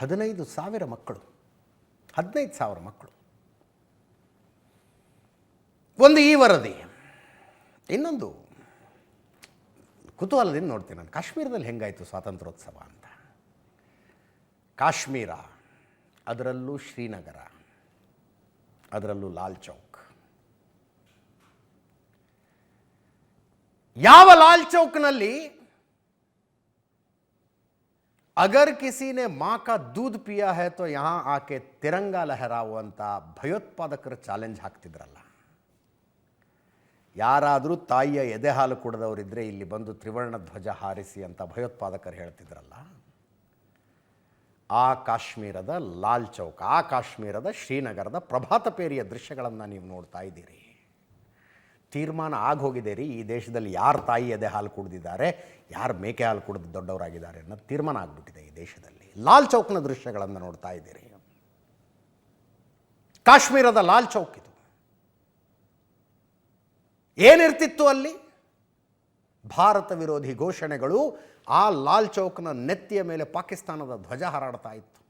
15,000 ಮಕ್ಕಳು, 15,000 ಮಕ್ಕಳು. ಒಂದು ಈ ವರದಿ. ಇನ್ನೊಂದು ಕುತೂಹಲದಿಂದ ನೋಡ್ತೀನಿ ನಾನು, ಕಾಶ್ಮೀರದಲ್ಲಿ ಹೆಂಗಾಯಿತು ಸ್ವಾತಂತ್ರ್ಯೋತ್ಸವ ಅಂತ. ಕಾಶ್ಮೀರ, ಅದರಲ್ಲೂ ಶ್ರೀನಗರ, ಅದರಲ್ಲೂ ಲಾಲ್ ಚೌಕ್. ಯಾವ ಲಾಲ್ ಚೌಕ್ನಲ್ಲಿ अगर किसी ने मां का दूध पिया है तो यहां आके तिरंगा लहराओ ಅಂತ ಭಯೋತ್ಪಾದಕರು ಚಾಲೆಂಜ್ ಹಾಕ್ತಿದ್ರಲ್ಲ. ಯಾರಾದರೂ ತಾಯಿಯ ಎದೆ ಹಾಲು ಕುಡಿದವರಿದ್ದರೆ ಇಲ್ಲಿ ಬಂದು ತ್ರಿವರ್ಣ ಧ್ವಜ ಹಾರಿಸಿ ಅಂತ ಭಯೋತ್ಪಾದಕರು ಹೇಳ್ತಿದ್ರಲ್ಲ. ಆ ಕಾಶ್ಮೀರದ ಲಾಲ್ ಚೌಕ್, ಆ ಕಾಶ್ಮೀರದ ಶ್ರೀನಗರದ ಪ್ರಭಾತ ಪೇರಿಯ ದೃಶ್ಯಗಳನ್ನು ನೀವು ನೋಡ್ತಾ ಇದ್ದೀರಿ. ತೀರ್ಮಾನ ಆಗೋಗಿದೆ ರೀ, ಈ ದೇಶದಲ್ಲಿ ಯಾರು ತಾಯಿ ಎದೆ ಹಾಲು ಕುಡಿದಿದ್ದಾರೆ, ಯಾರು ಮೇಕೆ ಹಾಲು ಕುಡಿದು ದೊಡ್ಡವರಾಗಿದ್ದಾರೆ ಅನ್ನೋದು ತೀರ್ಮಾನ ಆಗಿಬಿಟ್ಟಿದೆ ಈ ದೇಶದಲ್ಲಿ. ಲಾಲ್ ಚೌಕ್ನ ದೃಶ್ಯಗಳನ್ನು ನೋಡ್ತಾ ಇದ್ದೀರಿ. ಕಾಶ್ಮೀರದ ಲಾಲ್ ಚೌಕ್ ಇದು. ಏನಿರ್ತಿತ್ತು ಅಲ್ಲಿ? ಭಾರತ ವಿರೋಧಿ ಘೋಷಣೆಗಳು. ಆ ಲಾಲ್ ಚೌಕ್ನ ನೆತ್ತಿಯ ಮೇಲೆ ಪಾಕಿಸ್ತಾನದ ಧ್ವಜ ಹಾರಾಡ್ತಾ ಇತ್ತು.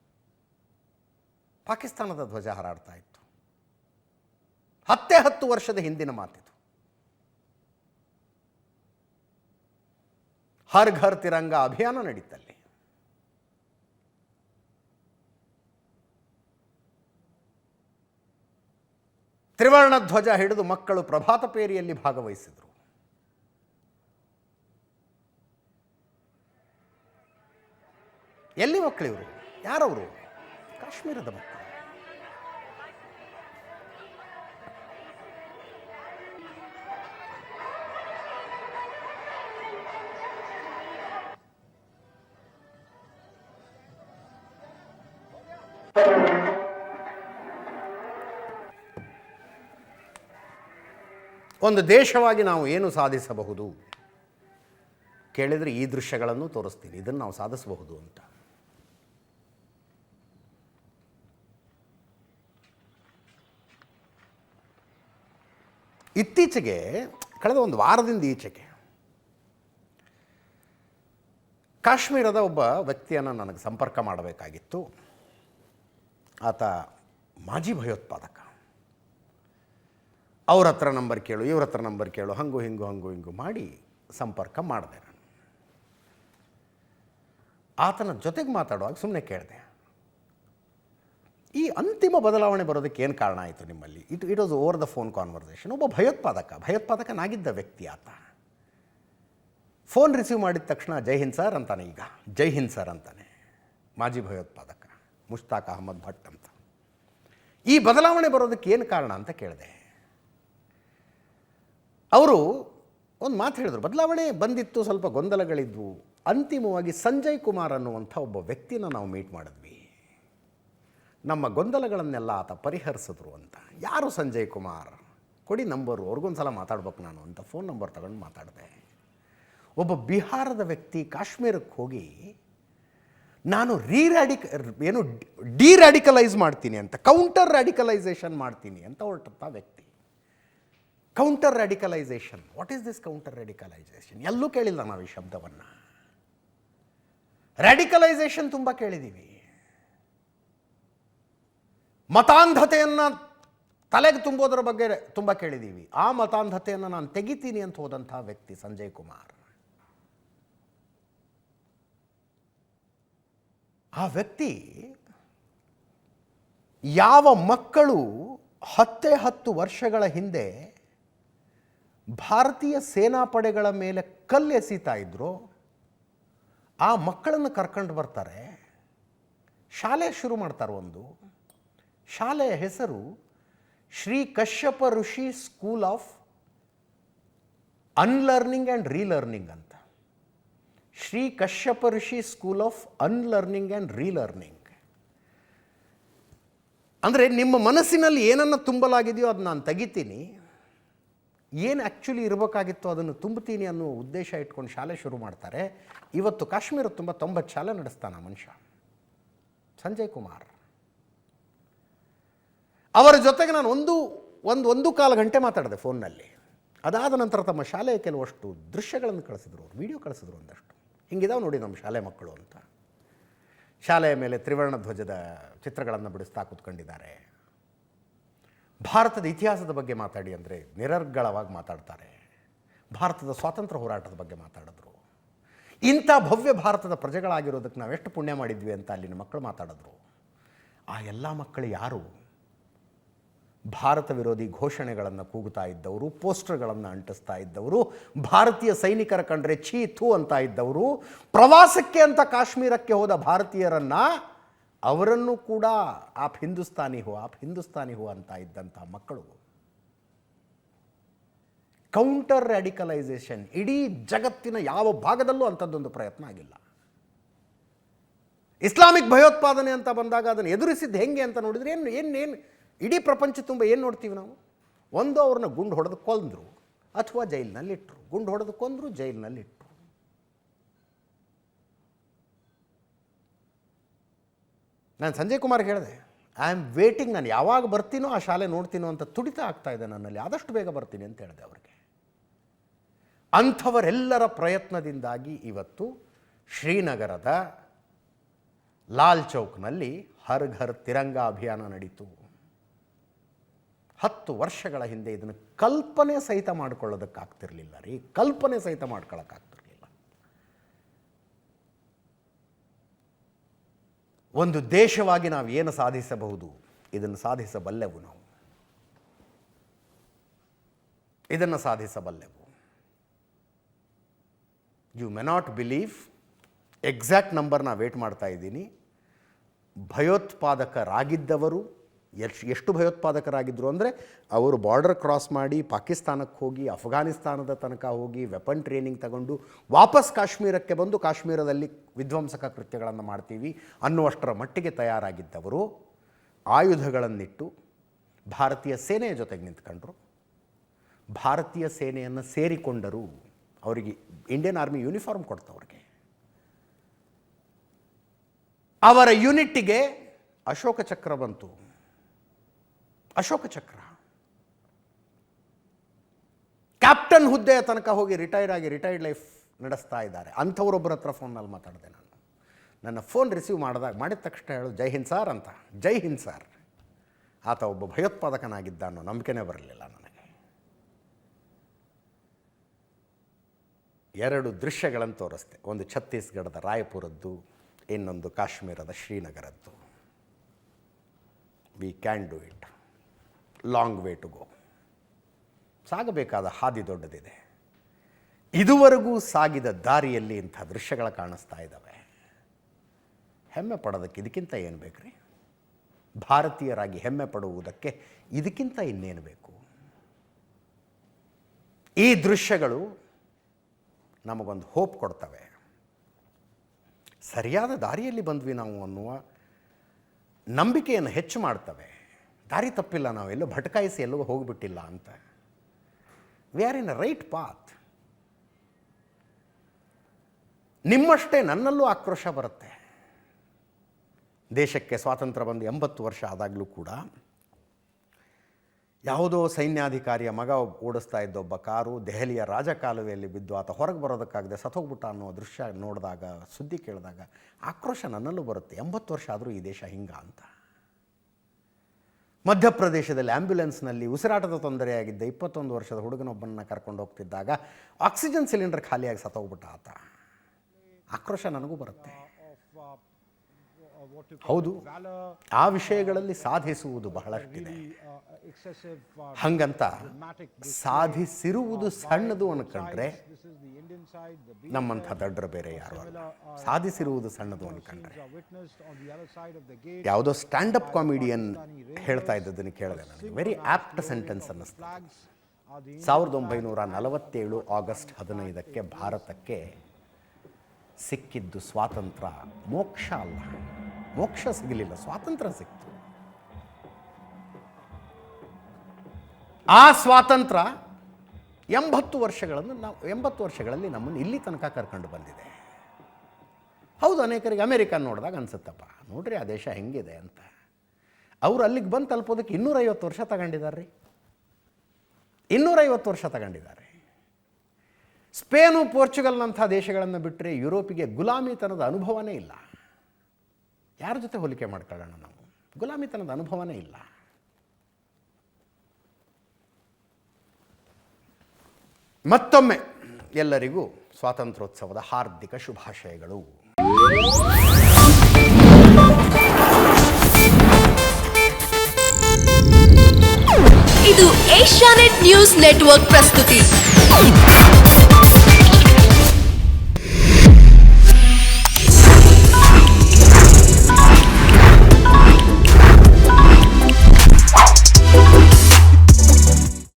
ಪಾಕಿಸ್ತಾನದ ಧ್ವಜ ಹಾರಾಡ್ತಾ ಇತ್ತು. 10 ವರ್ಷದ ಹಿಂದಿನ ಮಾತಿದು. ಹರ್ ಘರ್ ತಿರಂಗ ಅಭಿಯಾನ ನಡೀತಲ್ಲಿ. ತ್ರಿವರ್ಣ ಧ್ವಜ ಹಿಡಿದು ಮಕ್ಕಳು ಪ್ರಭಾತ ಪೇರಿಯಲ್ಲಿ ಭಾಗವಹಿಸಿದರು. ಎಲ್ಲಿ ಮಕ್ಕಳಿವರು? ಯಾರವರು? ಕಾಶ್ಮೀರದ ಮಕ್ಕಳು. ಒಂದು ದೇಶವಾಗಿ ನಾವು ಏನು ಸಾಧಿಸಬಹುದು ಕೇಳಿದರೆ ಈ ದೃಶ್ಯಗಳನ್ನು ತೋರಿಸ್ತೀನಿ. ಇದನ್ನು ನಾವು ಸಾಧಿಸಬಹುದು ಅಂತ. ಇತ್ತೀಚೆಗೆ, ಕಳೆದ ಒಂದು ವಾರದಿಂದ ಈಚೆಗೆ, ಕಾಶ್ಮೀರದ ಒಬ್ಬ ವ್ಯಕ್ತಿಯನ್ನು ನನಗೆ ಸಂಪರ್ಕ ಮಾಡಬೇಕಾಗಿತ್ತು. ಆತ ಮಾಜಿ ಭಯೋತ್ಪಾದಕ. ಅವ್ರ ಹತ್ರ ನಂಬರ್ ಕೇಳು, ಇವ್ರ ಹತ್ರ ನಂಬರ್ ಕೇಳು, ಹಂಗು ಹಿಂಗು ಮಾಡಿ ಸಂಪರ್ಕ ಮಾಡಿದೆ ನಾನು. ಆತನ ಜೊತೆಗೆ ಮಾತಾಡುವಾಗ ಸುಮ್ಮನೆ ಕೇಳಿದೆ, ಈ ಅಂತಿಮ ಬದಲಾವಣೆ ಬರೋದಕ್ಕೆ ಏನು ಕಾರಣ ಆಯಿತು ನಿಮ್ಮಲ್ಲಿ? It was over the phone conversation. ಒಬ್ಬ ಭಯೋತ್ಪಾದಕನಾಗಿದ್ದ ವ್ಯಕ್ತಿ ಆತ. ಫೋನ್ ರಿಸೀವ್ ಮಾಡಿದ ತಕ್ಷಣ ಜೈ ಹಿಂದ್ ಸರ್ ಅಂತಾನೆ. ಈಗ ಜೈ ಹಿಂದ್ ಸರ್ ಅಂತಾನೆ. ಮಾಜಿ ಭಯೋತ್ಪಾದಕ ಮುಷ್ತಾಕ್ ಅಹಮದ್ ಭಟ್ ಅಂತ. ಈ ಬದಲಾವಣೆ ಬರೋದಕ್ಕೆ ಏನು ಕಾರಣ ಅಂತ ಕೇಳಿದೆ. ಅವರು ಒಂದು ಮಾತು ಹೇಳಿದ್ರು. ಬದಲಾವಣೆ ಬಂದಿತ್ತು, ಸ್ವಲ್ಪ ಗೊಂದಲಗಳಿದ್ವು. ಅಂತಿಮವಾಗಿ ಸಂಜಯ್ ಕುಮಾರ್ ಅನ್ನುವಂಥ ಒಬ್ಬ ವ್ಯಕ್ತಿನ ನಾವು ಮೀಟ್ ಮಾಡಿದ್ವಿ. ನಮ್ಮ ಗೊಂದಲಗಳನ್ನೆಲ್ಲ ಆತ ಪರಿಹರಿಸಿದ್ರು ಅಂತ. ಯಾರು ಸಂಜಯ್ ಕುಮಾರ್? ಕೊಡಿ ನಂಬರು, ಅವ್ರಿಗೊಂದು ಸಲ ಮಾತಾಡ್ಬೇಕು ನಾನು ಅಂತ ಫೋನ್ ನಂಬರ್ ತಗೊಂಡು ಮಾತಾಡಿದೆ. ಒಬ್ಬ ಬಿಹಾರದ ವ್ಯಕ್ತಿ ಕಾಶ್ಮೀರಕ್ಕೆ ಹೋಗಿ ನಾನು ಡಿರ್ಯಾಡಿಕಲೈಸ್ ಮಾಡ್ತೀನಿ ಅಂತ, ಕೌಂಟರ್ ರ್ಯಾಡಿಕಲೈಸೇಷನ್ ಮಾಡ್ತೀನಿ ಅಂತ ಹೊರಟಂಥ ವ್ಯಕ್ತಿ. Counter radicalisation, what is this counter radicalisation? ಎಲ್ಲೂ ಕೇಳಿಲ್ಲ ನಾವು ಈ ಶಬ್ದವನ್ನು. ರ್ಯಾಡಿಕಲೈಸೇಷನ್ ತುಂಬ ಕೇಳಿದ್ದೀವಿ. ಮತಾಂಧತೆಯನ್ನು ತಲೆಗೆ ತುಂಬೋದ್ರ ಬಗ್ಗೆ ತುಂಬ ಕೇಳಿದ್ದೀವಿ. ಆ ಮತಾಂಧತೆಯನ್ನು ನಾನು ತೆಗಿತೀನಿ ಅಂತ ಹೋದಂಥ ವ್ಯಕ್ತಿ ಸಂಜಯ್ ಕುಮಾರ್. ಆ ವ್ಯಕ್ತಿ ಯಾವ ಮಕ್ಕಳು 10 ವರ್ಷಗಳ ಹಿಂದೆ ಭಾರತೀಯ ಸೇನಾಪಡೆಗಳ ಮೇಲೆ ಕಲ್ಲೆಸೀತಾ ಇದ್ರು, ಆ ಮಕ್ಕಳನ್ನು ಕರ್ಕೊಂಡು ಬರ್ತಾರೆ, ಶಾಲೆ ಶುರು ಮಾಡ್ತಾರೆ. ಒಂದು ಶಾಲೆಯ ಹೆಸರು ಶ್ರೀ ಕಶ್ಯಪ ಋಷಿ school of unlearning and relearning ಅಂತ. ಶ್ರೀ ಕಶ್ಯಪ ಋಷಿ school of unlearning and relearning. ಅಂದರೆ ನಿಮ್ಮ ಮನಸ್ಸಿನಲ್ಲಿ ಏನನ್ನು ತುಂಬಲಾಗಿದೆಯೋ ಅದು ನಾನು ತೆಗಿತೀನಿ, ಏನು ಆ್ಯಕ್ಚುಲಿ ಇರಬೇಕಾಗಿತ್ತು ಅದನ್ನು ತುಂಬುತ್ತೀನಿ ಅನ್ನೋ ಉದ್ದೇಶ ಇಟ್ಕೊಂಡು ಶಾಲೆ ಶುರು ಮಾಡ್ತಾರೆ. ಇವತ್ತು ಕಾಶ್ಮೀರ ತುಂಬ 90 ಶಾಲೆ ನಡೆಸ್ತಾನೆ ಮನುಷ್ಯ ಸಂಜಯ್ ಕುಮಾರ್. ಅವರ ಜೊತೆಗೆ ನಾನು ಒಂದು ಕಾಲು ಗಂಟೆ ಮಾತಾಡಿದೆ ಫೋನ್ನಲ್ಲಿ. ಅದಾದ ನಂತರ ತಮ್ಮ ಶಾಲೆಯ ಕೆಲವಷ್ಟು ದೃಶ್ಯಗಳನ್ನು ಕಳಿಸಿದ್ರು, ಅವರು ವಿಡಿಯೋ ಕಳಿಸಿದ್ರು. ಒಂದಷ್ಟು ಹಿಂಗಿದಾವೆ ನೋಡಿ ನಮ್ಮ ಶಾಲೆ ಮಕ್ಕಳು ಅಂತ. ಶಾಲೆಯ ಮೇಲೆ ತ್ರಿವರ್ಣ ಧ್ವಜದ ಚಿತ್ರಗಳನ್ನು ಬಿಡಿಸ್ತಾ ಕೂತ್ಕೊಂಡಿದ್ದಾರೆ. ಭಾರತದ ಇತಿಹಾಸದ ಬಗ್ಗೆ ಮಾತಾಡಿ ಅಂದರೆ ನಿರರ್ಗಳವಾಗಿ ಮಾತಾಡ್ತಾರೆ. ಭಾರತದ ಸ್ವಾತಂತ್ರ್ಯ ಹೋರಾಟದ ಬಗ್ಗೆ ಮಾತಾಡಿದ್ರು. ಇಂಥ ಭವ್ಯ ಭಾರತದ ಪ್ರಜೆಗಳಾಗಿರೋದಕ್ಕೆ ನಾವೆಷ್ಟು ಪುಣ್ಯ ಮಾಡಿದ್ವಿ ಅಂತ ಅಲ್ಲಿನ ಮಕ್ಕಳು ಮಾತಾಡಿದ್ರು. ಆ ಎಲ್ಲ ಮಕ್ಕಳು ಯಾರು? ಭಾರತ ವಿರೋಧಿ ಘೋಷಣೆಗಳನ್ನು ಕೂಗುತ್ತಾ ಇದ್ದವರು, ಪೋಸ್ಟರ್ಗಳನ್ನು ಅಂಟಿಸ್ತಾ ಇದ್ದವರು, ಭಾರತೀಯ ಸೈನಿಕರ ಕಂಡ್ರೆ ಛೀ ಥೂ ಅಂತ ಇದ್ದವರು, ಪ್ರವಾಸಕ್ಕೆ ಅಂತ ಕಾಶ್ಮೀರಕ್ಕೆ ಹೋದ ಭಾರತೀಯರನ್ನು ಅವರನ್ನು ಕೂಡ ಆಪ್ ಹಿಂದೂಸ್ತಾನಿ ಹೋ ಅಂತ ಇದ್ದಂಥ ಮಕ್ಕಳು. ಕೌಂಟರ್ ರ್ಯಾಡಿಕಲೈಸೇಷನ್ ಇಡೀ ಜಗತ್ತಿನ ಯಾವ ಭಾಗದಲ್ಲೂ ಅಂಥದ್ದೊಂದು ಪ್ರಯತ್ನ ಆಗಿಲ್ಲ. ಇಸ್ಲಾಮಿಕ್ ಭಯೋತ್ಪಾದನೆ ಅಂತ ಬಂದಾಗ ಅದನ್ನು ಎದುರಿಸಿದ್ದು ಹೆಂಗೆ ಅಂತ ನೋಡಿದ್ರೆ ಏನು ಇಡೀ ಪ್ರಪಂಚ ತುಂಬ ಏನು ನೋಡ್ತೀವಿ ನಾವು? ಒಂದು ಅವ್ರನ್ನ ಗುಂಡು ಹೊಡೆದು ಕೊಂದರು ಅಥವಾ ಜೈಲಿನಲ್ಲಿಟ್ಟರು, ಗುಂಡು ಹೊಡೆದು ಕೊಂದರು, ಜೈಲಿನಲ್ಲಿಟ್ಟರು. ನಾನು ಸಂಜಯ್ ಕುಮಾರ್ಗೆ ಹೇಳಿದೆ, ಐ ಆಮ್ ವೇಟಿಂಗ್, ನಾನು ಯಾವಾಗ ಬರ್ತೀನೋ ಆ ಶಾಲೆ ನೋಡ್ತೀನೋ ಅಂತ ತುಡಿತ ಆಗ್ತಾ ಇದೆ ನನ್ನಲ್ಲಿ, ಆದಷ್ಟು ಬೇಗ ಬರ್ತೀನಿ ಅಂತ ಹೇಳಿದೆ ಅವ್ರಿಗೆ. ಅಂಥವರೆಲ್ಲರ ಪ್ರಯತ್ನದಿಂದಾಗಿ ಇವತ್ತು ಶ್ರೀನಗರದ ಲಾಲ್ ಚೌಕ್ನಲ್ಲಿ ಹರ್ ಘರ್ ತಿರಂಗ ಅಭಿಯಾನ ನಡೀತು. 10 ವರ್ಷಗಳ ಹಿಂದೆ ಇದನ್ನು ಕಲ್ಪನೆ ಸಹಿತ ಮಾಡ್ಕೊಳ್ಳೋದಕ್ಕಾಗ್ತಿರ್ಲಿಲ್ಲ ರೀ, ಕಲ್ಪನೆ ಸಹಿತ ಮಾಡ್ಕೊಳ್ಳೋಕ್ಕಾಗ್ತಿರ್ಲಿಲ್ಲ. ಒಂದು ದೇಶವಾಗಿ ನಾವು ಏನು ಸಾಧಿಸಬಹುದು, ಇದನ್ನು ಸಾಧಿಸಬಲ್ಲೆವು. ನಾವು ಇದನ್ನು ಸಾಧಿಸಬಲ್ಲೆವು. You may not believe, exact number ನಾನು ವೇಟ್ ಮಾಡ್ತಾ ಇದ್ದೀನಿ. ಭಯೋತ್ಪಾದಕರಾಗಿದ್ದವರು ಎಷ್ಟು ಭಯೋತ್ಪಾದಕರಾಗಿದ್ದರು ಅಂದರೆ, ಅವರು ಬಾರ್ಡರ್ ಕ್ರಾಸ್ ಮಾಡಿ ಪಾಕಿಸ್ತಾನಕ್ಕೆ ಹೋಗಿ, ಅಫ್ಘಾನಿಸ್ತಾನದ ತನಕ ಹೋಗಿ ವೆಪನ್ ಟ್ರೈನಿಂಗ್ ತಗೊಂಡು ವಾಪಸ್ ಕಾಶ್ಮೀರಕ್ಕೆ ಬಂದು ಕಾಶ್ಮೀರದಲ್ಲಿ ವಿಧ್ವಂಸಕ ಕೃತ್ಯಗಳನ್ನು ಮಾಡ್ತೀವಿ ಅನ್ನುವಷ್ಟರ ಮಟ್ಟಿಗೆ ತಯಾರಾಗಿದ್ದವರು ಆಯುಧಗಳನ್ನಿಟ್ಟು ಭಾರತೀಯ ಸೇನೆಯ ಜೊತೆಗೆ ನಿಂತ್ಕೊಂಡ್ರು. ಭಾರತೀಯ ಸೇನೆಯನ್ನು ಸೇರಿಕೊಂಡರು. ಅವರಿಗೆ ಇಂಡಿಯನ್ ಆರ್ಮಿ ಯೂನಿಫಾರ್ಮ್ ಕೊಡ್ತವ್ರಿಗೆ. ಅವರ ಯೂನಿಟ್ಟಿಗೆ ಅಶೋಕ ಚಕ್ರ ಬಂತು. ಅಶೋಕ ಚಕ್ರ. ಕ್ಯಾಪ್ಟನ್ ಹುದ್ದೆಯ ತನಕ ಹೋಗಿ ರಿಟೈರ್ಡ್ ಲೈಫ್ ನಡೆಸ್ತಾ ಇದ್ದಾರೆ. ಅಂಥವರೊಬ್ಬರ ಹತ್ರ ಫೋನ್ನಲ್ಲಿ ಮಾತಾಡಿದೆ ನಾನು. ನನ್ನ ಫೋನ್ ರಿಸೀವ್ ಮಾಡಿದ ತಕ್ಷಣ ಹೇಳೋದು ಜೈ ಹಿಂದ್ ಸಾರ್ ಅಂತ. ಜೈ ಹಿಂದ್ ಸಾರ್. ಆತ ಒಬ್ಬ ಭಯೋತ್ಪಾದಕನಾಗಿದ್ದ ಅನ್ನೋ ನಂಬಿಕೆನೇ ಬರಲಿಲ್ಲ ನನಗೆ. 2 ದೃಶ್ಯಗಳನ್ನು ತೋರಿಸ್ದೆ. ಒಂದು ಛತ್ತೀಸ್ಗಢದ ರಾಯಪುರದ್ದು, ಇನ್ನೊಂದು ಕಾಶ್ಮೀರದ ಶ್ರೀನಗರದ್ದು. We can do it. Long way to go. ಸಾಗಬೇಕಾದ ಹಾದಿ ದೊಡ್ಡದಿದೆ. ಇದುವರೆಗೂ ಸಾಗಿದ ದಾರಿಯಲ್ಲಿ ಇಂಥ ದೃಶ್ಯಗಳು ಕಾಣಿಸ್ತಾ ಇದ್ದಾವೆ. ಹೆಮ್ಮೆ ಪಡೋದಕ್ಕೆ ಇದಕ್ಕಿಂತ ಏನು ಬೇಕ್ರಿ? ಭಾರತೀಯರಾಗಿ ಹೆಮ್ಮೆ ಪಡುವುದಕ್ಕೆ ಇದಕ್ಕಿಂತ ಇನ್ನೇನು ಬೇಕು? ಈ ದೃಶ್ಯಗಳು ನಮಗೊಂದು ಹೋಪ್ ಕೊಡ್ತವೆ. ಸರಿಯಾದ ದಾರಿಯಲ್ಲಿ ಬಂದ್ವಿ ನಾವು ಅನ್ನುವ ನಂಬಿಕೆಯನ್ನು ಹೆಚ್ಚು ಮಾಡ್ತವೆ. ದಾರಿ ತಪ್ಪಿಲ್ಲ, ನಾವೆಲ್ಲೋ ಭಟಕಾಯಿಸಿ ಎಲ್ಲೋ ಹೋಗಿಬಿಟ್ಟಿಲ್ಲ ಅಂತ. We are in a right path. ನಿಮ್ಮಷ್ಟೇ ನನ್ನಲ್ಲೂ ಆಕ್ರೋಶ ಬರುತ್ತೆ. ದೇಶಕ್ಕೆ ಸ್ವಾತಂತ್ರ್ಯ ಬಂದು 80 ವರ್ಷ ಆದಾಗಲೂ ಕೂಡ ಯಾವುದೋ ಸೈನ್ಯಾಧಿಕಾರಿಯ ಮಗ ಓಡಿಸ್ತಾ ಇದ್ದ ಒಬ್ಬ ಕಾರು ದೆಹಲಿಯ ರಾಜಕಾಲುವೆಯಲ್ಲಿ ಬಿದ್ದು ಆತ ಹೊರಗೆ ಬರೋದಕ್ಕಾಗದೆ ಸತ್ತೋಗ್ಬಿಟ್ಟ ಅನ್ನೋ ದೃಶ್ಯ ನೋಡಿದಾಗ, ಸುದ್ದಿ ಕೇಳಿದಾಗ ಆಕ್ರೋಶ ನನ್ನಲ್ಲೂ ಬರುತ್ತೆ. 80 ವರ್ಷ ಆದರೂ ಈ ದೇಶ ಹಿಂಗ ಅಂತ. ಮಧ್ಯಪ್ರದೇಶದಲ್ಲಿ ಆ್ಯಂಬ್ಯುಲೆನ್ಸ್ನಲ್ಲಿ ಉಸಿರಾಟದ ತೊಂದರೆಯಾಗಿದ್ದ 21 ವರ್ಷದ ಹುಡುಗನೊಬ್ಬನನ್ನು ಕರ್ಕೊಂಡು ಹೋಗ್ತಿದ್ದಾಗ ಆಕ್ಸಿಜನ್ ಸಿಲಿಂಡರ್ ಖಾಲಿಯಾಗಿ ಸತ್ತೋಗ್ಬಿಟ್ಟ ಆತ. ಆಕ್ರೋಶ ನನಗೂ ಬರುತ್ತೆ. ಹೌದು, ಆ ವಿಷಯಗಳಲ್ಲಿ ಸಾಧಿಸುವುದು ಬಹಳಷ್ಟಿದೆ. ಹಂಗಂತ ಸಾಧಿಸಿರುವುದು ಸಣ್ಣದು ಅನ್ಕೊಂಡ್ರೆ ನಮ್ಮಂಥ ದಡ್ಡರು ಬೇರೆ ಯಾರು ಅಲ್ಲ. ಸಾಧಿಸಿರುವುದು ಸಣ್ಣದು ಅನ್ಕೊಂಡ್ರೆ. ಯಾವುದೋ ಸ್ಟ್ಯಾಂಡಪ್ ಕಾಮಿಡಿಯನ್ ಹೇಳ್ತಾ ಇದ್ದದನ್ನು ಕೇಳಿದೆ ನನಗೆ. ವೆರಿ ಆಪ್ಟ್ ಸೆಂಟೆನ್ಸ್ ಅನ್ನಿಸ್ತು. 1947 ಆಗಸ್ಟ್ 15ಕ್ಕೆ ಭಾರತಕ್ಕೆ ಸಿಕ್ಕಿದ್ದು ಸ್ವಾತಂತ್ರ್ಯ ಮೋಕ್ಷ ಅಲ್ಲ. ಮೋಕ್ಷ ಸಿಗಲಿಲ್ಲ, ಸ್ವಾತಂತ್ರ್ಯ ಸಿಕ್ತು. ಆ ಸ್ವಾತಂತ್ರ್ಯ 80 ವರ್ಷಗಳಲ್ಲಿ ನಮ್ಮನ್ನು ಇಲ್ಲಿ ತನಕ ಕರ್ಕೊಂಡು ಬಂದಿದೆ. ಹೌದು, ಅನೇಕರಿಗೆ ಅಮೇರಿಕನ್ ನೋಡಿದಾಗ ಅನ್ಸುತ್ತಪ್ಪ, ನೋಡ್ರಿ ಆ ದೇಶ ಹೆಂಗಿದೆ ಅಂತ. ಅವರು ಅಲ್ಲಿಗೆ ಬಂದು ತಲುಪೋದಕ್ಕೆ 250 ವರ್ಷ ತಗೊಂಡಿದ್ದಾರೆ ರೀ. 250 ವರ್ಷ ತಗೊಂಡಿದ್ದಾರೆ. ಸ್ಪೇನು, ಪೋರ್ಚುಗಲ್ನಂಥ ದೇಶಗಳನ್ನು ಬಿಟ್ಟರೆ ಯುರೋಪಿಗೆ ಗುಲಾಮಿತನದ ಅನುಭವನೇ ಇಲ್ಲ. ಯಾರ ಜೊತೆ ಹೋಲಿಕೆ ಮಾಡ್ಕೊಳ್ಳೋಣ ನಾವು? ಗುಲಾಮಿತನದ ಅನುಭವನೇ ಇಲ್ಲ. ಮತ್ತೊಮ್ಮೆ ಎಲ್ಲರಿಗೂ ಸ್ವಾತಂತ್ರ್ಯೋತ್ಸವದ ಹಾರ್ದಿಕ ಶುಭಾಶಯಗಳು. ಇದು ಏಷ್ಯಾನೆಟ್ ನ್ಯೂಸ್ ನೆಟ್ವರ್ಕ್ ಪ್ರಸ್ತುತಿ.